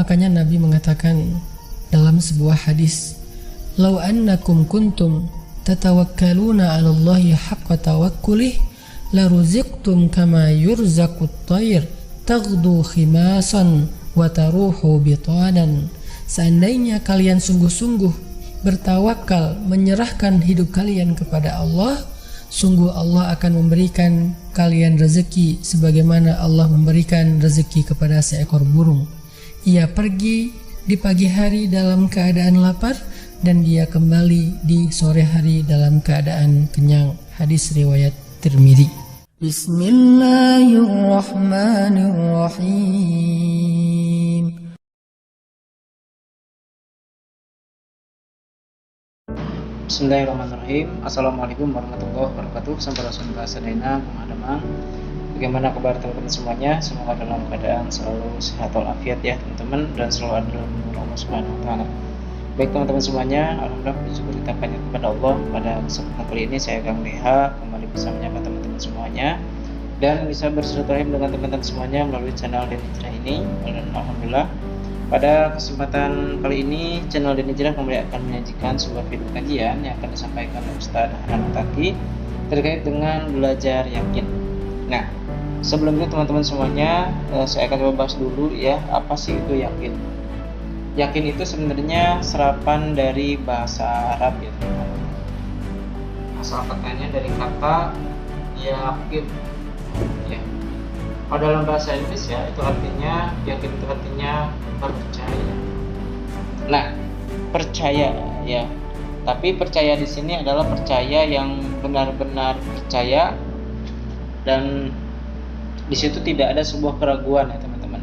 Makanya Nabi mengatakan dalam sebuah hadis, "Lau annakum kuntum tatawakkaluna 'ala Allahi haqqa tawakkulih la ruziqtum kama yurzaqut tayr taghdu khimasan wa taruhu bitanan." Seandainya kalian sungguh-sungguh bertawakal, menyerahkan hidup kalian kepada Allah, sungguh Allah akan memberikan kalian rezeki sebagaimana Allah memberikan rezeki kepada seekor burung. Ia pergi di pagi hari dalam keadaan lapar dan dia kembali di sore hari dalam keadaan kenyang. Hadis riwayat Tirmidzi. Bismillahirrahmanirrahim. Bismillahirrahmanirrahim. Assalamualaikum warahmatullahi wabarakatuh. Sampurasun sadayana teman-teman. Bagaimana kabar teman-teman semuanya? Semoga dalam keadaan selalu sehat walafiat ya teman-teman, dan selalu ada dalam lindungan Allah Subhanahu wa taala. Baik teman-teman semuanya, alhamdulillah bersyukur kita banyak kepada Allah. Pada kesempatan kali ini saya Kang Deha kembali bisa menyapa teman-teman semuanya dan bisa bersilaturahim dengan teman-teman semuanya melalui channel Deni Hijrah ini. Dan alhamdulillah pada kesempatan kali ini channel Deni Hijrah kembali akan menyajikan sebuah video kajian yang akan disampaikan oleh Ustaz Hanan Taki terkait dengan belajar yakin. Nah, sebelum itu teman-teman semuanya, saya akan coba bahas dulu ya, apa sih itu yakin. Yakin itu sebenarnya serapan dari bahasa Arab ya teman-teman. Asal katanya dari kata yakin ya. Kalau dalam bahasa Inggris ya, itu artinya yakin itu artinya percaya. Nah, percaya ya. Tapi percaya di sini adalah percaya yang benar-benar percaya, dan di situ tidak ada sebuah keraguan ya teman-teman.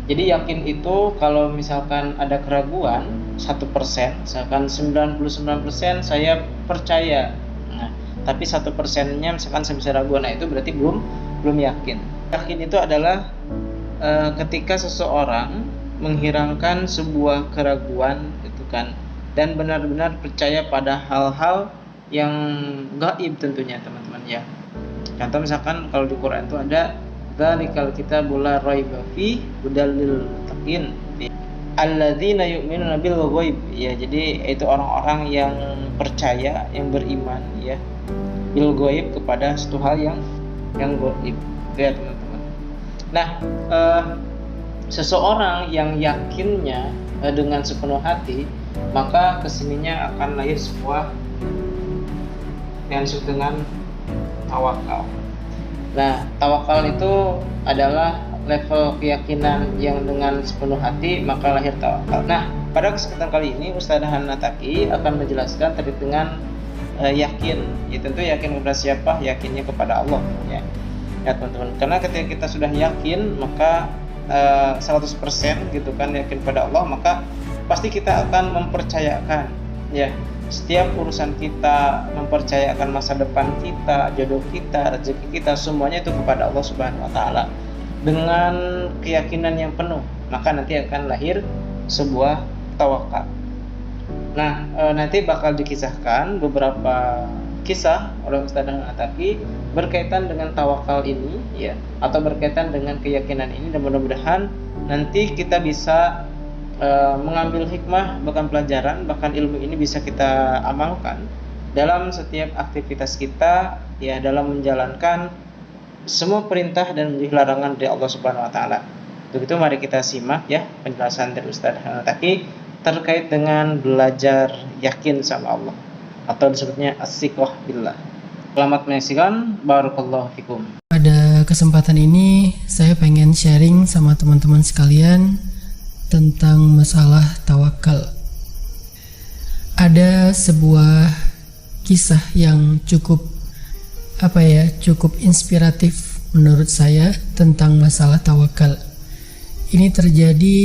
Jadi yakin itu kalau misalkan ada keraguan 1%, misalkan 99% saya percaya. Nah, tapi 1%-nya misalkan saya bisa ragu, nah itu berarti belum yakin. Yakin itu adalah ketika seseorang menghilangkan sebuah keraguan gitu kan, dan benar-benar percaya pada hal-hal yang gaib tentunya teman-teman ya. Contoh misalkan kalau di Quran itu ada dzalikal kitabul la raiba fi hudal lil muttaqin alladzina yu'minuna bil ghaib ya. Jadi itu orang-orang yang percaya, yang beriman ya, bil ghaib, kepada satu hal yang gaib ya teman-teman. Nah, seseorang yang yakinnya dengan sepenuh hati, maka kesininya akan lahir sebuah yang disebut dengan tawakal. Nah, tawakal itu adalah level keyakinan yang dengan sepenuh hati maka lahir tawakal. Nah, pada kesempatan kali ini Ustaz Hanan Taki akan menjelaskan terkait dengan yakin. Ya tentu yakin kepada siapa? Yakinnya kepada Allah ya. Ya teman-teman. Karena ketika kita sudah yakin, maka 100% gitu kan yakin pada Allah, maka pasti kita akan mempercayakan ya setiap urusan kita, mempercayakan masa depan kita, jodoh kita, rezeki kita, semuanya itu kepada Allah Subhanahu wa taala dengan keyakinan yang penuh, maka nanti akan lahir sebuah tawakal. Nah, nanti bakal dikisahkan beberapa kisah oleh Ustaz Hanan Taki berkaitan dengan tawakal ini ya, atau berkaitan dengan keyakinan ini, dan mudah-mudahan nanti kita bisa mengambil hikmah, bahkan pelajaran, bahkan ilmu ini bisa kita amalkan dalam setiap aktivitas kita ya, dalam menjalankan semua perintah dan larangan dari Allah Subhanahu wa taala. Untuk itu mari kita simak ya penjelasan dari Ustaz Hanan Taki terkait dengan belajar yakin sama Allah, atau disebutnya as-siqah billah. Selamat menyaksikan, barakallahu fikum. Pada kesempatan ini saya pengen sharing sama teman-teman sekalian tentang masalah tawakal. Ada sebuah kisah yang cukup inspiratif menurut saya tentang masalah tawakal. Ini terjadi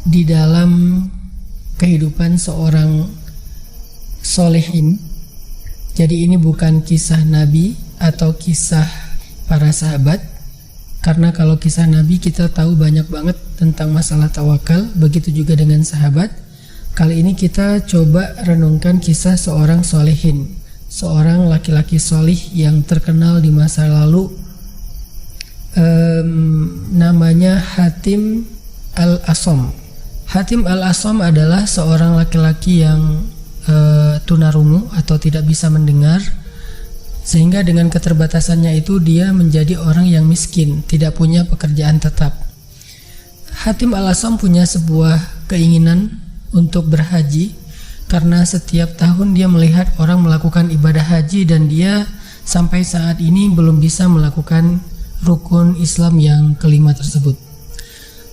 di dalam kehidupan seorang solehin. Jadi ini bukan kisah Nabi atau kisah para sahabat, karena kalau kisah Nabi kita tahu banyak banget tentang masalah tawakal, begitu juga dengan sahabat. Kali ini kita coba renungkan kisah seorang solehin, seorang laki-laki solih yang terkenal di masa lalu. Namanya Hatim Al-Asom. Hatim al-Asam adalah seorang laki-laki yang tunarungu atau tidak bisa mendengar, sehingga dengan keterbatasannya itu dia menjadi orang yang miskin, tidak punya pekerjaan tetap. Hatim al-Asam punya sebuah keinginan untuk berhaji, karena setiap tahun dia melihat orang melakukan ibadah haji dan dia sampai saat ini belum bisa melakukan rukun Islam yang kelima tersebut.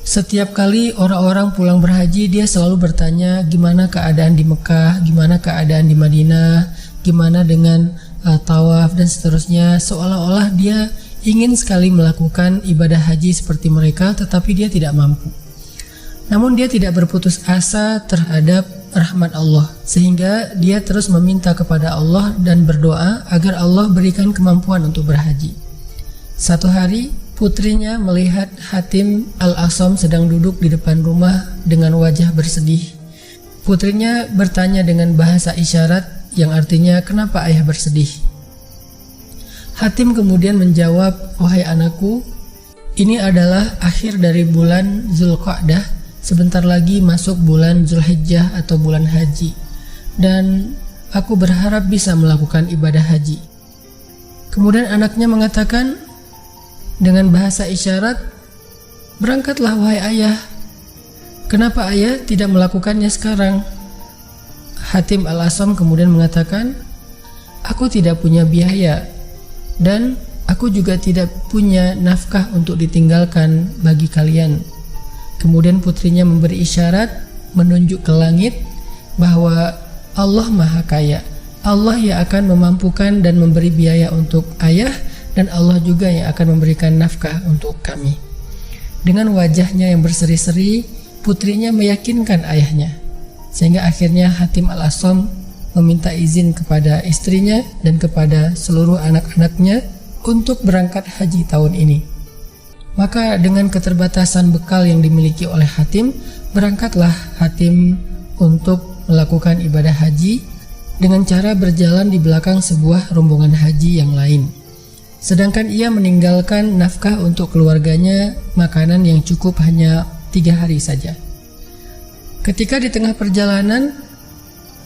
Setiap kali orang-orang pulang berhaji, dia selalu bertanya gimana keadaan di Mekah, gimana keadaan di Madinah, gimana dengan tawaf dan seterusnya, seolah-olah dia ingin sekali melakukan ibadah haji seperti mereka, tetapi dia tidak mampu. Namun dia tidak berputus asa terhadap rahmat Allah, sehingga dia terus meminta kepada Allah dan berdoa agar Allah berikan kemampuan untuk berhaji. Satu hari putrinya melihat Hatim al-Asam sedang duduk di depan rumah dengan wajah bersedih. Putrinya bertanya dengan bahasa isyarat yang artinya, "Kenapa ayah bersedih?" Hatim kemudian menjawab, "Wahai anakku, ini adalah akhir dari bulan Zulqa'dah, sebentar lagi masuk bulan Zulhijjah atau bulan haji, dan aku berharap bisa melakukan ibadah haji." Kemudian anaknya mengatakan dengan bahasa isyarat, "Berangkatlah wahai ayah. Kenapa ayah tidak melakukannya sekarang?" Hatim al-Asam kemudian mengatakan, "Aku tidak punya biaya dan aku juga tidak punya nafkah untuk ditinggalkan bagi kalian." Kemudian putrinya memberi isyarat menunjuk ke langit bahwa Allah Maha Kaya, Allah yang akan memampukan dan memberi biaya untuk ayah, dan Allah juga yang akan memberikan nafkah untuk kami. Dengan wajahnya yang berseri-seri, putrinya meyakinkan ayahnya, sehingga akhirnya Hatim al-Asam meminta izin kepada istrinya dan kepada seluruh anak-anaknya untuk berangkat haji tahun ini. Maka dengan keterbatasan bekal yang dimiliki oleh Hatim, berangkatlah Hatim untuk melakukan ibadah haji dengan cara berjalan di belakang sebuah rombongan haji yang lain. Sedangkan ia meninggalkan nafkah untuk keluarganya, makanan yang cukup hanya 3 hari saja. Ketika di tengah perjalanan,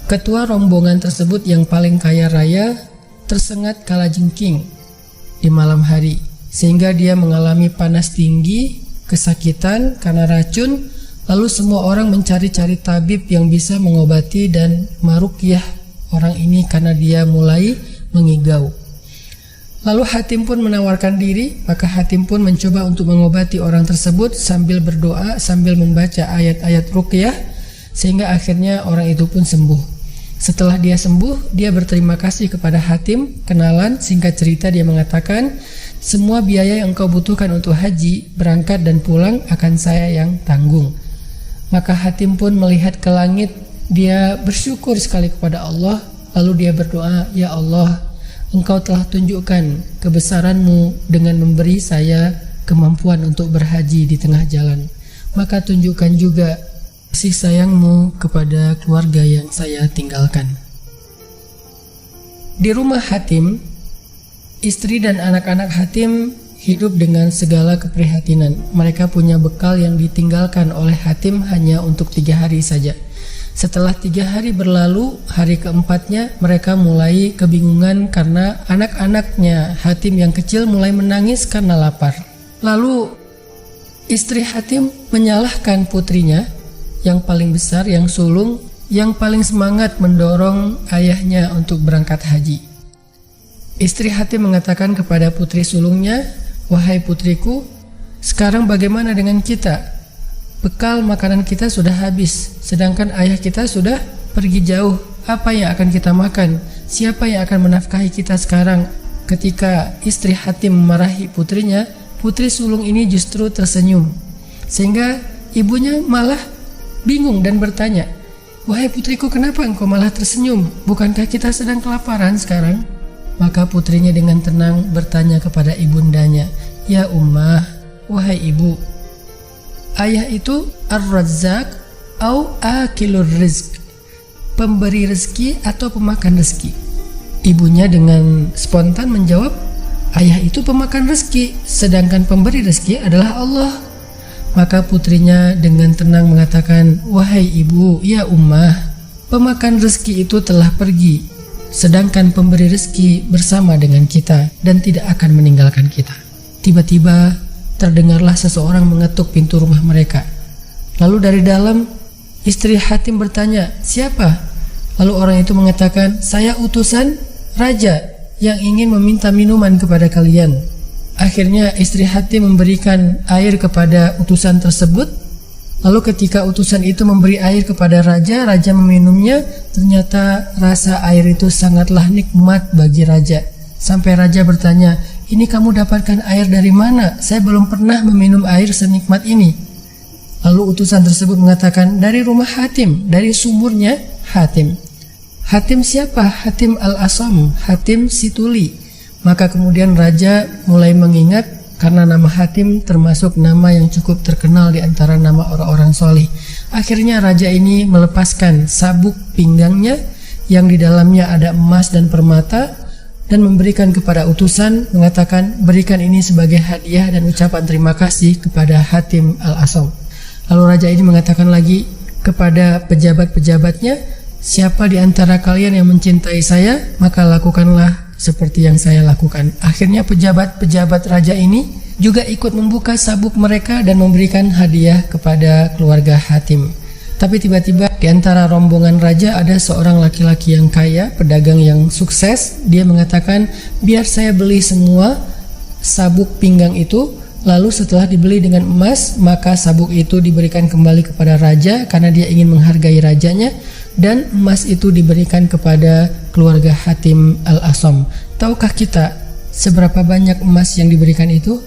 ketua rombongan tersebut yang paling kaya raya tersengat kalajengking di malam hari, sehingga dia mengalami panas tinggi, kesakitan karena racun. Lalu semua orang mencari-cari tabib yang bisa mengobati dan maruqyah orang ini karena dia mulai mengigau. Lalu Hatim pun menawarkan diri, maka Hatim pun mencoba untuk mengobati orang tersebut sambil berdoa, sambil membaca ayat-ayat ruqyah, sehingga akhirnya orang itu pun sembuh. Setelah dia sembuh, dia berterima kasih kepada Hatim, kenalan, singkat cerita dia mengatakan, "Semua biaya yang engkau butuhkan untuk haji, berangkat dan pulang akan saya yang tanggung." Maka Hatim pun melihat ke langit, dia bersyukur sekali kepada Allah, lalu dia berdoa, "Ya Allah, Engkau telah tunjukkan kebesaran-Mu dengan memberi saya kemampuan untuk berhaji di tengah jalan. Maka tunjukkan juga kasih sayang-Mu kepada keluarga yang saya tinggalkan." Di rumah Hatim, istri dan anak-anak Hatim hidup dengan segala keprihatinan. Mereka punya bekal yang ditinggalkan oleh Hatim hanya untuk 3 hari saja. Setelah 3 hari berlalu, hari keempatnya mereka mulai kebingungan karena anak-anaknya Hatim yang kecil mulai menangis karena lapar. Lalu istri Hatim menyalahkan putrinya yang paling besar, yang sulung, yang paling semangat mendorong ayahnya untuk berangkat haji. Istri Hatim mengatakan kepada putri sulungnya, "Wahai putriku, sekarang bagaimana dengan kita? Bekal makanan kita sudah habis, sedangkan ayah kita sudah pergi jauh. Apa yang akan kita makan? Siapa yang akan menafkahi kita sekarang?" Ketika istri Hatim memarahi putrinya, putri sulung ini justru tersenyum, sehingga ibunya malah bingung dan bertanya, "Wahai putriku, kenapa engkau malah tersenyum? Bukankah kita sedang kelaparan sekarang?" Maka putrinya dengan tenang bertanya kepada ibundanya, "Ya ummah, wahai ibu, ayah itu ar-razzaq au akilur rizq, pemberi rezeki atau pemakan rezeki." Ibunya dengan spontan menjawab, "Ayah itu pemakan rezeki, sedangkan pemberi rezeki adalah Allah." Maka putrinya dengan tenang mengatakan, "Wahai ibu, ya ummah, pemakan rezeki itu telah pergi, sedangkan pemberi rezeki bersama dengan kita dan tidak akan meninggalkan kita." Tiba-tiba terdengarlah seseorang mengetuk pintu rumah mereka. Lalu dari dalam istri Hatim bertanya, "Siapa?" Lalu orang itu mengatakan, "Saya utusan raja yang ingin meminta minuman kepada kalian." Akhirnya istri Hatim memberikan air kepada utusan tersebut. Lalu ketika utusan itu memberi air kepada raja, raja meminumnya. Ternyata rasa air itu sangatlah nikmat bagi raja. Sampai raja bertanya, "Ini kamu dapatkan air dari mana? Saya belum pernah meminum air senikmat ini." Lalu utusan tersebut mengatakan, "Dari rumah Hatim, dari sumurnya Hatim." Hatim siapa? Hatim al-Asam, Hatim Situli. Maka kemudian raja mulai mengingat, karena nama Hatim termasuk nama yang cukup terkenal di antara nama orang-orang soleh. Akhirnya raja ini melepaskan sabuk pinggangnya yang di dalamnya ada emas dan permata dan memberikan kepada utusan, mengatakan, "Berikan ini sebagai hadiah dan ucapan terima kasih kepada Hatim al-Asam." Lalu raja ini mengatakan lagi kepada pejabat-pejabatnya, "Siapa di antara kalian yang mencintai saya, maka lakukanlah seperti yang saya lakukan." Akhirnya pejabat-pejabat raja ini juga ikut membuka sabuk mereka dan memberikan hadiah kepada keluarga Hatim. Tapi tiba-tiba di antara rombongan raja ada seorang laki-laki yang kaya, pedagang yang sukses. Dia mengatakan, "Biar saya beli semua sabuk pinggang itu, lalu setelah dibeli dengan emas, maka sabuk itu diberikan kembali kepada raja karena dia ingin menghargai rajanya, dan emas itu diberikan kepada keluarga Hatim al-Asam." Tahukah kita seberapa banyak emas yang diberikan itu?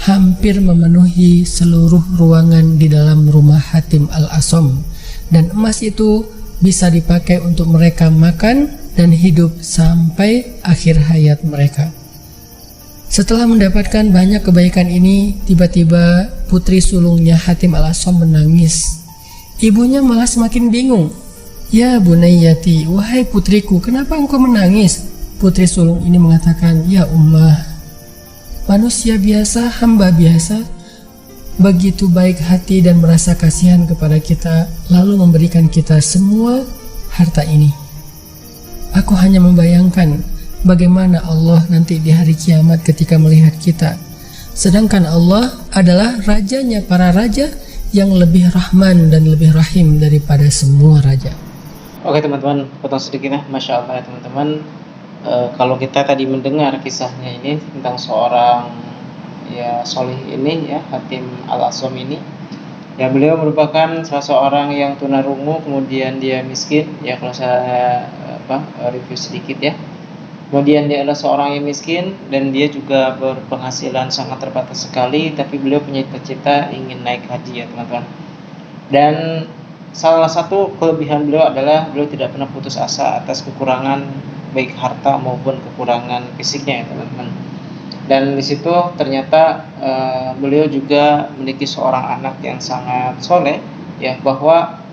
Hampir memenuhi seluruh ruangan di dalam rumah Hatim al-Asam. Dan emas itu bisa dipakai untuk mereka makan dan hidup sampai akhir hayat mereka. Setelah mendapatkan banyak kebaikan ini, tiba-tiba putri sulungnya Hatim al-Asam menangis. Ibunya malah semakin bingung. "Ya Bunayyati, wahai putriku, kenapa engkau menangis?" Putri sulung ini mengatakan, "Ya ummah, manusia biasa, hamba biasa, begitu baik hati dan merasa kasihan kepada kita, lalu memberikan kita semua harta ini. Aku hanya membayangkan bagaimana Allah nanti di hari kiamat ketika melihat kita. Sedangkan Allah adalah rajanya para raja yang lebih rahman dan lebih rahim daripada semua raja." Oke teman-teman, potong sedikit ya. Masya Allah ya teman-teman. Kalau kita tadi mendengar kisahnya ini tentang seorang ya solih ini ya, Hatim al-Asam ini, ya beliau merupakan salah seorang yang tunarungu, kemudian dia miskin ya, kalau saya review sedikit ya. Kemudian dia adalah seorang yang miskin dan dia juga berpenghasilan sangat terbatas sekali, tapi beliau punya cita-cita ingin naik haji ya teman-teman. Dan salah satu kelebihan beliau adalah beliau tidak pernah putus asa atas kekurangan baik harta maupun kekurangan fisiknya ya teman-teman. Dan di situ ternyata beliau juga memiliki seorang anak yang sangat soleh ya, bahwa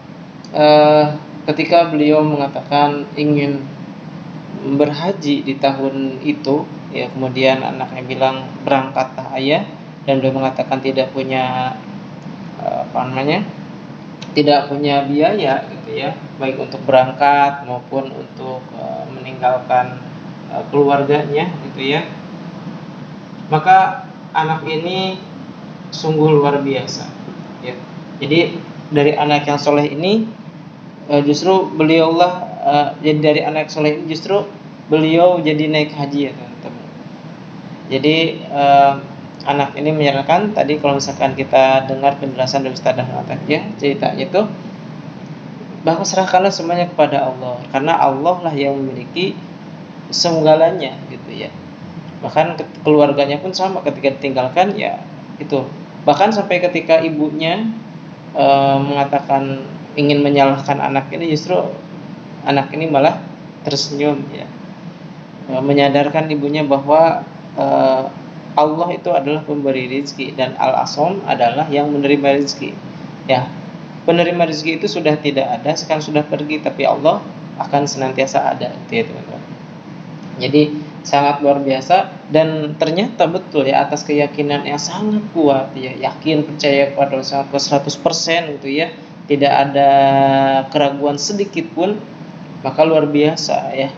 ketika beliau mengatakan ingin berhaji di tahun itu ya, kemudian anaknya bilang, "Berangkatlah ayah," dan beliau mengatakan tidak punya tidak punya biaya gitu ya, baik untuk berangkat maupun untuk meninggalkan keluarganya gitu ya. Maka anak ini sungguh luar biasa ya. Jadi dari anak yang soleh ini justru jadi dari anak soleh ini justru beliau jadi naik haji ya teman-teman. Jadi anak ini menyarankan tadi, kalau misalkan kita dengar penjelasan dari Ustaz Ahmad ya, ceritanya itu bahwa serahkanlah semuanya kepada Allah, karena Allah lah yang memiliki segalanya gitu ya. Bahkan keluarganya pun sama, ketika ditinggalkan ya itu, bahkan sampai ketika ibunya mengatakan ingin menyalahkan anak ini, justru anak ini malah tersenyum ya, menyadarkan ibunya bahwa Allah itu adalah pemberi rezeki dan Al-Asam adalah yang menerima rezeki ya. Penerima rezeki itu sudah tidak ada, sekarang sudah pergi, tapi Allah akan senantiasa ada gitu ya teman-teman. Jadi sangat luar biasa, dan ternyata betul ya, atas keyakinan yang sangat kuat ya, yakin percaya kepada Allah sangat kuat 100% gitu ya, tidak ada keraguan sedikit pun, maka luar biasa ya,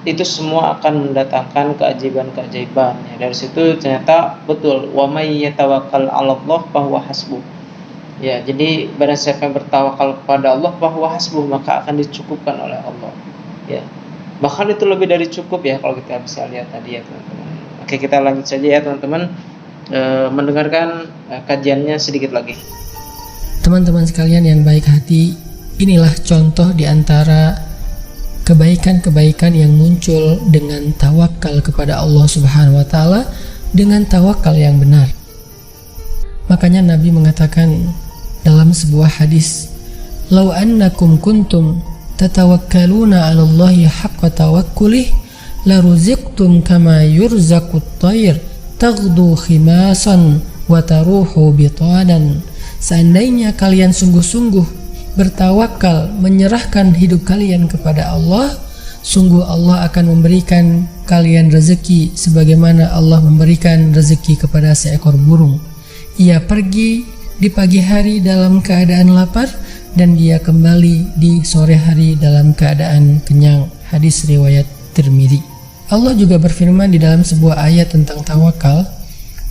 itu semua akan mendatangkan keajaiban-keajaiban ya. Dari situ ternyata betul, wa may yatawakkal 'alallah fahuwa hasbuh ya. Jadi barang siapa yang bertawakal kepada Allah fahuwa hasbuh, maka akan dicukupkan oleh Allah ya. Bahkan itu lebih dari cukup ya kalau kita bisa lihat tadi ya teman-teman. Oke, kita lanjut saja ya teman-teman, mendengarkan kajiannya sedikit lagi. Teman-teman sekalian yang baik hati, inilah contoh di antara kebaikan-kebaikan yang muncul dengan tawakal kepada Allah Subhanahu wa taala, dengan tawakal yang benar. Makanya Nabi mengatakan dalam sebuah hadis, "Lau annakum kuntum tatawakkaluna 'ala Allahi haqqa tawakkulih la ruziqtum kama yurzaqut tayr taghdu khimasan wa taruhu bitanan." Seandainya kalian sungguh-sungguh bertawakal, menyerahkan hidup kalian kepada Allah, sungguh Allah akan memberikan kalian rezeki sebagaimana Allah memberikan rezeki kepada seekor burung. Ia pergi di pagi hari dalam keadaan lapar, dan dia kembali di sore hari dalam keadaan kenyang. Hadis riwayat Tirmidzi. Allah juga berfirman di dalam sebuah ayat tentang tawakal.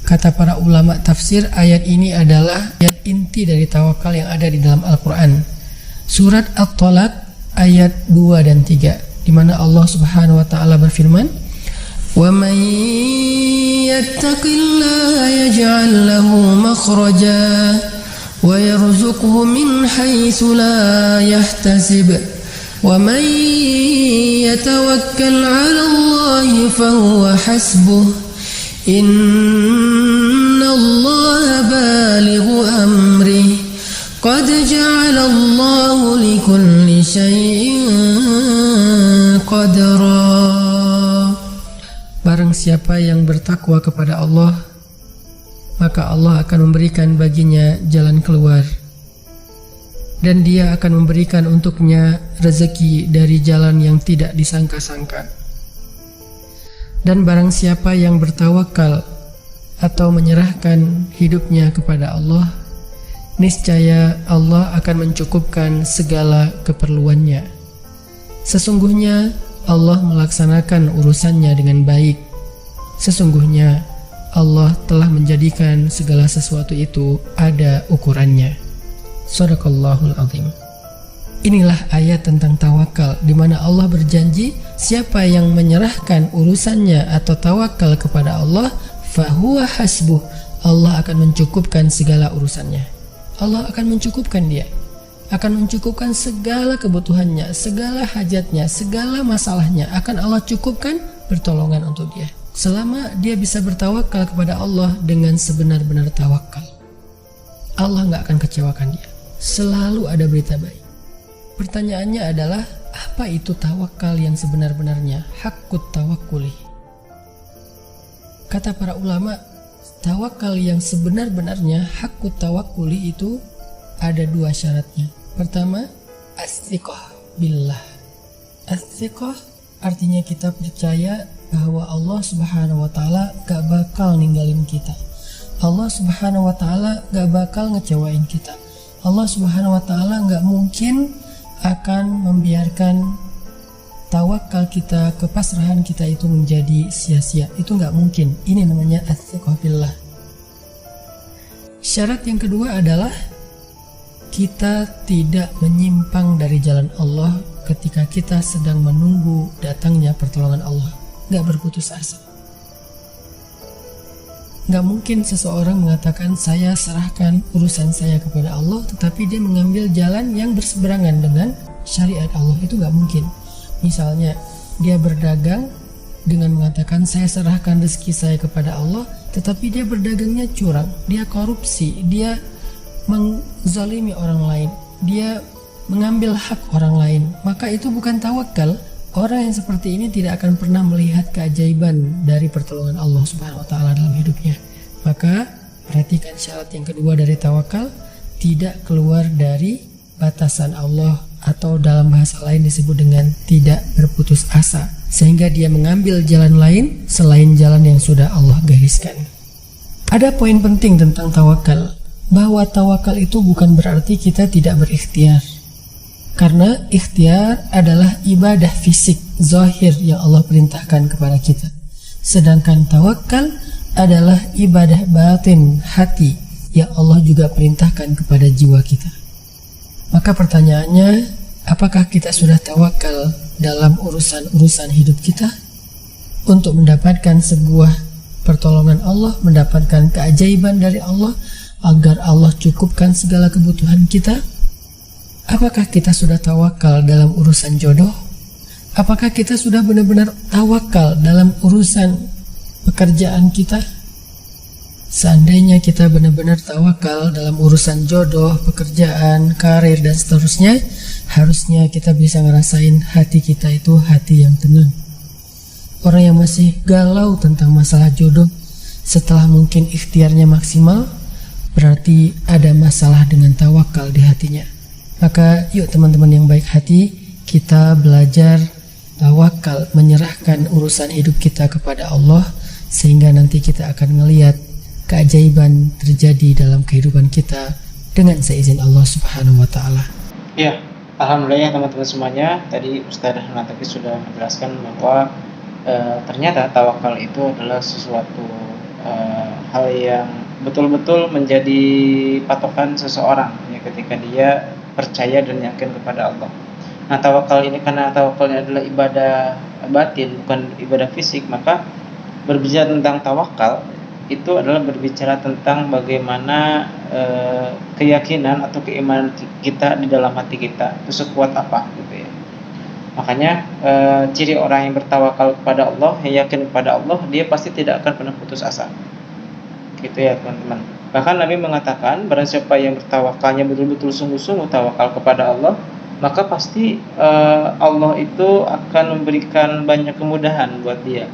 Kata para ulama tafsir, ayat ini adalah ayat inti dari tawakal yang ada di dalam Al-Quran. Surat At-Talaq ayat 2 dan 3, di mana Allah Subhanahu wa taala berfirman, "Wa man yattaqillaha yaj'al lahu makhraja wa yarzuqhu min haitsu la yahtasib wa man yatawakkal 'ala Allahi fahuwa hasbuh innallaha balighu amrih qad ja'ala Allahu likulli syai'in qadra." Barang siapa yang bertakwa kepada Allah, maka Allah akan memberikan baginya jalan keluar, dan Dia akan memberikan untuknya rezeki dari jalan yang tidak disangka-sangka. Dan barang siapa yang bertawakal atau menyerahkan hidupnya kepada Allah, niscaya Allah akan mencukupkan segala keperluannya. Sesungguhnya Allah melaksanakan urusannya dengan baik. Sesungguhnya Allah telah menjadikan segala sesuatu itu ada ukurannya. Shadaqallahul azim. Inilah ayat tentang tawakal, di mana Allah berjanji siapa yang menyerahkan urusannya atau tawakal kepada Allah, fahuwa hasbuh, Allah akan mencukupkan segala urusannya. Allah akan mencukupkan dia, akan mencukupkan segala kebutuhannya, segala hajatnya, segala masalahnya akan Allah cukupkan pertolongan untuk dia, selama dia bisa bertawakal kepada Allah dengan sebenar-benar tawakal. Allah gak akan kecewakan dia, selalu ada berita baik. Pertanyaannya adalah, apa itu tawakal yang sebenar-benarnya? Haqqut tawakkuli. Kata para ulama, tawakal yang sebenar-benarnya, haqqut tawakkuli, itu ada dua syaratnya. Pertama, as-thiqah billah. As-thiqah artinya kita percaya bahwa Allah Subhanahu wa taala gak bakal ninggalin kita. Allah Subhanahu wa taala gak bakal ngecewain kita. Allah Subhanahu wa taala gak mungkin akan membiarkan tawakal kita, kepasrahan kita itu menjadi sia-sia. Itu gak mungkin. Ini namanya as-thiqah billah. Syarat yang kedua adalah kita tidak menyimpang dari jalan Allah ketika kita sedang menunggu datangnya pertolongan Allah. Gak berputus asa. Gak mungkin seseorang mengatakan saya serahkan urusan saya kepada Allah, tetapi dia mengambil jalan yang berseberangan dengan syariat Allah. Itu gak mungkin. Misalnya dia berdagang dengan mengatakan saya serahkan rezeki saya kepada Allah, tetapi dia berdagangnya curang, dia korupsi, dia menzalimi orang lain, dia mengambil hak orang lain, maka itu bukan tawakal. Orang yang seperti ini tidak akan pernah melihat keajaiban dari pertolongan Allah Subhanahu wa taala dalam hidupnya. Maka perhatikan syarat yang kedua dari tawakal, tidak keluar dari batasan Allah, atau dalam bahasa lain disebut dengan tidak berputus asa, sehingga dia mengambil jalan lain selain jalan yang sudah Allah gariskan. Ada poin penting tentang tawakal, bahwa tawakal itu bukan berarti kita tidak berikhtiar. Karena ikhtiar adalah ibadah fisik zahir yang Allah perintahkan kepada kita. Sedangkan tawakal adalah ibadah batin hati yang Allah juga perintahkan kepada jiwa kita. Maka pertanyaannya, apakah kita sudah tawakal dalam urusan-urusan hidup kita? Untuk mendapatkan sebuah pertolongan Allah, mendapatkan keajaiban dari Allah, agar Allah cukupkan segala kebutuhan kita? Apakah kita sudah tawakal dalam urusan jodoh? Apakah kita sudah benar-benar tawakal dalam urusan pekerjaan kita? Seandainya kita benar-benar tawakal dalam urusan jodoh, pekerjaan, karir, dan seterusnya, harusnya kita bisa ngerasain hati kita itu hati yang tenang. Orang yang masih galau tentang masalah jodoh, setelah mungkin ikhtiarnya maksimal, berarti ada masalah dengan tawakal di hatinya. Maka yuk teman-teman yang baik hati, kita belajar tawakal, menyerahkan urusan hidup kita kepada Allah, sehingga nanti kita akan melihat keajaiban terjadi dalam kehidupan kita dengan seizin Allah Subhanahu wa taala. Ya, alhamdulillah ya teman-teman semuanya. Tadi Ustaz Hanataki sudah menjelaskan bahwa ternyata tawakal itu adalah sesuatu hal yang betul-betul menjadi patokan seseorang ya, ketika dia percaya dan yakin kepada Allah. Nah, tawakal ini karena tawakalnya adalah ibadah batin, bukan ibadah fisik, maka berbicara tentang tawakal itu adalah berbicara tentang bagaimana keyakinan atau keimanan kita di dalam hati kita itu sekuat apa gitu ya. Makanya ciri orang yang bertawakal kepada Allah, yang yakin kepada Allah, dia pasti tidak akan pernah putus asa. Gitu ya teman-teman. Bahkan Nabi mengatakan, barang siapa yang bertawakalnya betul-betul sungguh-sungguh tawakal kepada Allah, maka pasti Allah itu akan memberikan banyak kemudahan buat dia.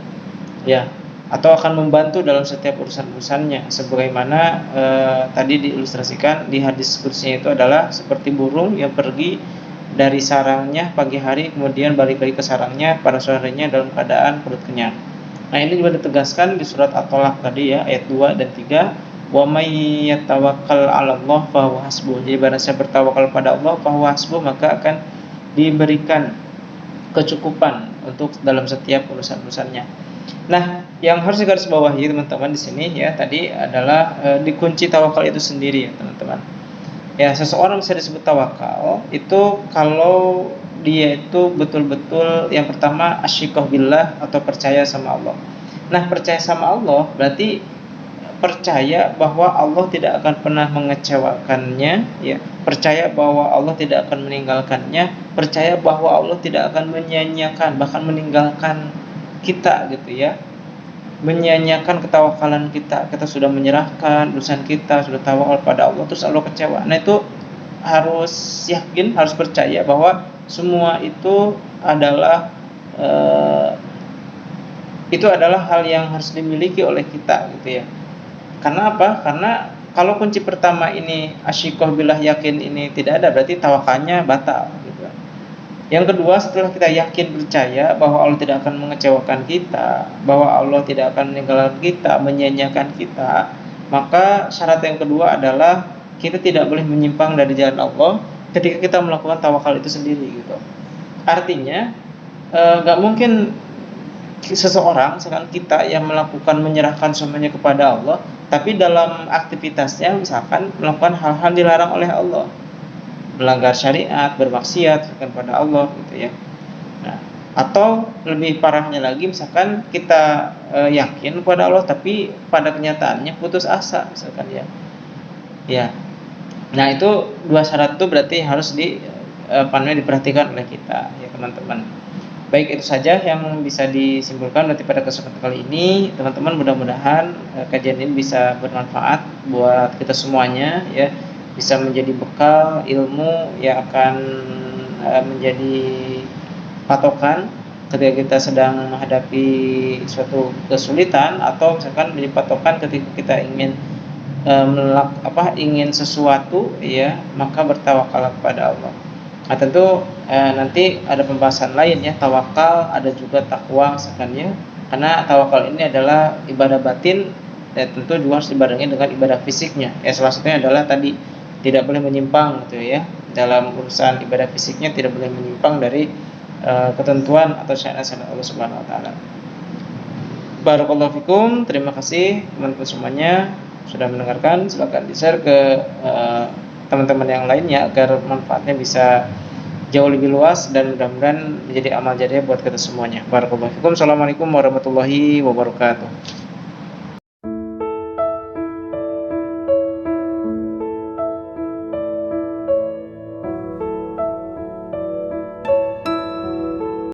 Ya, atau akan membantu dalam setiap urusan-urusannya. Sebagaimana tadi diilustrasikan di hadis kursinya itu adalah seperti burung yang pergi dari sarangnya pagi hari, kemudian balik lagi ke sarangnya pada sorenya dalam keadaan perut kenyang. Nah, ini juga ditegaskan di surat At-Tolaq tadi ya, ayat 2 dan 3. Wa may yatawakkal 'ala Allah fa huwa hasbuh. Jadi barang siapa bertawakal pada Allah fa huwa hasbuh, maka akan diberikan kecukupan untuk dalam setiap urusan-urusannya. Nah, yang harus digarisbawahi teman-teman di sini ya, tadi adalah dikunci tawakal itu sendiri ya, teman-teman. Ya, seseorang bisa disebut tawakal itu kalau dia itu betul-betul yang pertama asyikah billah atau percaya sama Allah. Nah, percaya sama Allah berarti percaya bahwa Allah tidak akan pernah mengecewakannya ya, percaya bahwa Allah tidak akan meninggalkannya, percaya bahwa Allah tidak akan menyia-nyiakan bahkan meninggalkan kita gitu ya, menyia-nyiakan ketawakalan kita. Kita sudah menyerahkan urusan kita, sudah tawakal pada Allah, terus Allah kecewa. Nah, itu harus yakin, harus percaya bahwa semua itu adalah hal yang harus dimiliki oleh kita gitu ya. Karena apa? Karena kalau kunci pertama ini asyikah billah, yakin ini tidak ada, berarti tawakalnya batal gitu. Yang kedua, setelah kita yakin percaya bahwa Allah tidak akan mengecewakan kita, bahwa Allah tidak akan meninggalkan kita, menyia-nyiakan kita, maka syarat yang kedua adalah kita tidak boleh menyimpang dari jalan Allah ketika kita melakukan tawakal itu sendiri gitu. Artinya gak mungkin seseorang, misalkan kita yang melakukan menyerahkan semuanya kepada Allah, tapi dalam aktivitasnya misalkan melakukan hal-hal dilarang oleh Allah, melanggar syariat, bermaksiat kepada Allah gitu ya. Nah, atau lebih parahnya lagi, misalkan kita yakin kepada Allah tapi pada kenyataannya putus asa misalkan ya. Ya. Nah, itu dua syarat itu berarti harus diperhatikan oleh kita ya teman-teman. Baik, itu saja yang bisa disimpulkan nanti pada kesempatan kali ini. Teman-teman, mudah-mudahan kajian ini bisa bermanfaat buat kita semuanya ya, bisa menjadi bekal ilmu yang akan menjadi patokan ketika kita sedang menghadapi suatu kesulitan, atau misalkan menjadi patokan ketika kita ingin ingin sesuatu ya, maka bertawakal kepada Allah. Nah, tentu nanti ada pembahasan lain ya, tawakal, ada juga takwa misalkannya. Karena tawakal ini adalah ibadah batin dan tentu juga harus dibarengi dengan ibadah fisiknya. Ya, salah satunya adalah tadi tidak boleh menyimpang gitu ya. Dalam urusan ibadah fisiknya tidak boleh menyimpang dari ketentuan atau syariat Allah Subhanahu wa taala. Barakallahu fikum. Terima kasih teman-teman semuanya sudah mendengarkan. Silakan di-share ke teman-teman yang lainnya agar manfaatnya bisa jauh lebih luas dan mudah-mudahan menjadi amal jariah buat kita semuanya. Barakallahu fikum. Assalamualaikum warahmatullahi wabarakatuh.